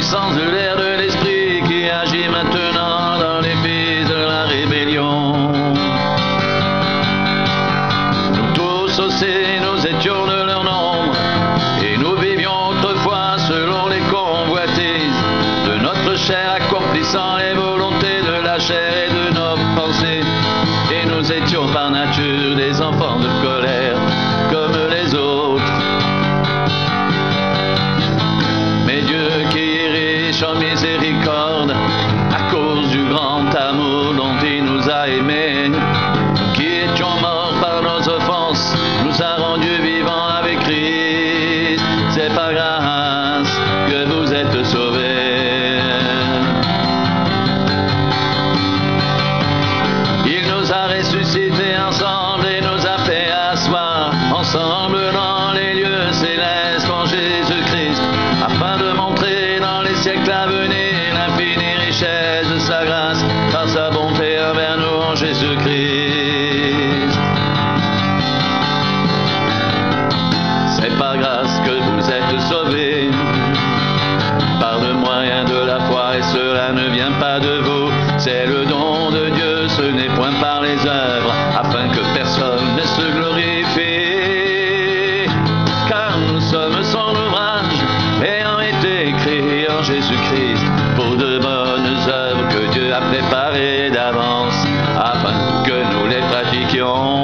puissance de l'air de l'esprit qui agit maintenant dans les fils de la rébellion. Nous tous aussi, nous étions de leur nombre, et nous vivions autrefois selon les convoitises de notre chair, accomplissant les volontés de la chair et de nos pensées. Et nous étions par nature des enfants de colère, comme les autres. Mais Dieu qui est riche en miséricorde, à cause du grand amour dont il nous a aimés, qui étions morts par nos offenses, nous a rendus vivants avec Christ. C'est par grâce que vous êtes sauvés. Il nous a ressuscités ensemble et nous a fait asseoir ensemble dans les lieux célestes en Jésus-Christ, afin de montrer dans les siècles à venir l'infinie richesse de sa grâce par sa bonté envers nous en Jésus-Christ. C'est par grâce que vous êtes sauvés, par le moyen de la foi, et cela ne vient pas de vous, c'est le don de Dieu, ce n'est point par les œuvres, afin que personne ne se glorifie. Car nous sommes son ouvrage, ayant été créés en Jésus-Christ, pour de bonnes œuvres que Dieu a préparées d'avance, afin que nous les pratiquions.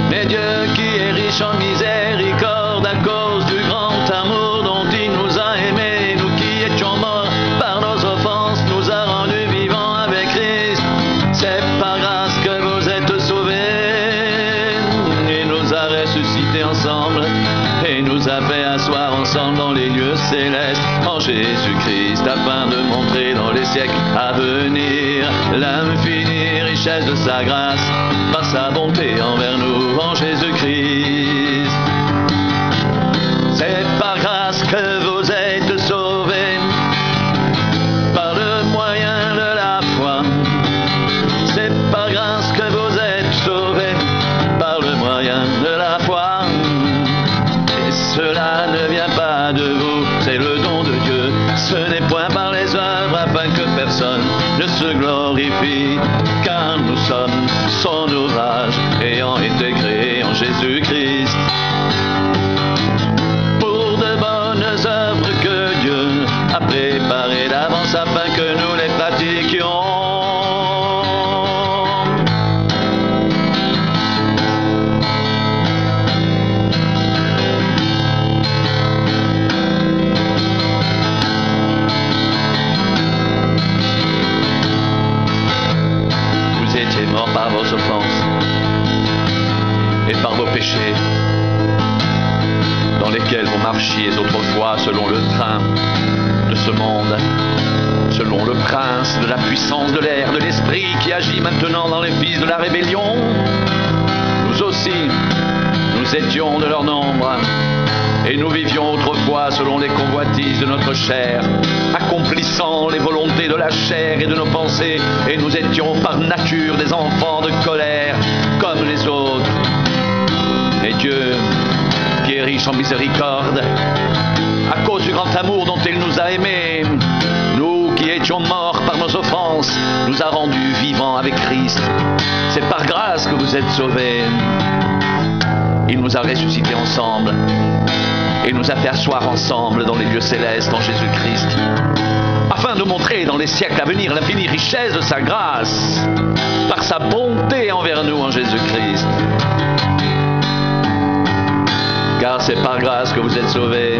Mais Dieu qui est riche en miséricorde, à cause du grand amour dont il nous a aimés, nous qui étions morts par nos offenses, nous a rendus vivants avec Christ. C'est par grâce que vous êtes sauvés. Il nous a ressuscités ensemble et nous a fait asseoir ensemble dans les lieux célestes en Jésus-Christ, afin de montrer dans les siècles à venir l'infinie richesse de sa grâce par sa bonté envers nous en Jésus-Christ. C'est par grâce que vous êtes sauvés, par le moyen de la foi. C'est par grâce que vous êtes sauvés, par le moyen de la foi. Et cela ne vient pas de vous, c'est le don de Dieu. Ce n'est point par les œuvres, afin que personne ne se glorifie. Car nous sommes son ouvrage, ayant été créés en Jésus-Christ, pour de bonnes œuvres que Dieu a préparées d'avance, afin que nous les pratiquions. Vous étiez morts par vos offenses et par vos péchés, dans lesquels vous marchiez autrefois selon le train de ce monde, selon le prince de la puissance de l'air, de l'esprit qui agit maintenant dans les fils de la rébellion. Nous aussi, nous étions de leur nombre, et nous vivions autrefois selon les convoitises de notre chair, accomplissant les volontés de la chair et de nos pensées, et nous étions par nature des enfants de colère, comme les autres. Mais Dieu, qui est riche en miséricorde, à cause du grand amour dont il nous a aimés, nous qui étions morts par nos offenses, nous a rendus vivants avec Christ. C'est par grâce que vous êtes sauvés. Il nous a ressuscités ensemble et nous a fait asseoir ensemble dans les lieux célestes en Jésus-Christ, afin de montrer dans les siècles à venir l'infinie richesse de sa grâce par sa bonté envers nous en Jésus-Christ. Car c'est par grâce que vous êtes sauvés,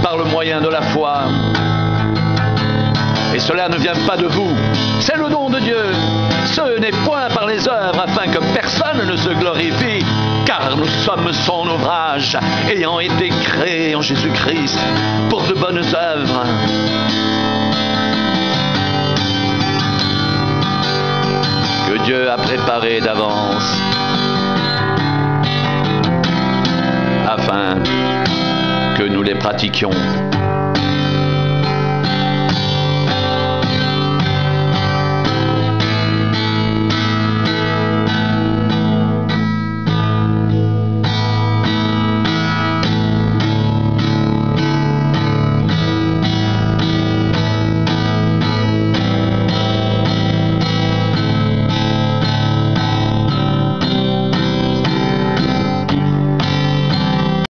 par le moyen de la foi. Et cela ne vient pas de vous, c'est le don de Dieu. Ce n'est point par les œuvres, afin que personne ne se glorifie, car nous sommes son ouvrage, ayant été créés en Jésus-Christ pour de bonnes œuvres. Que Dieu a préparées d'avance, afin que nous les pratiquions.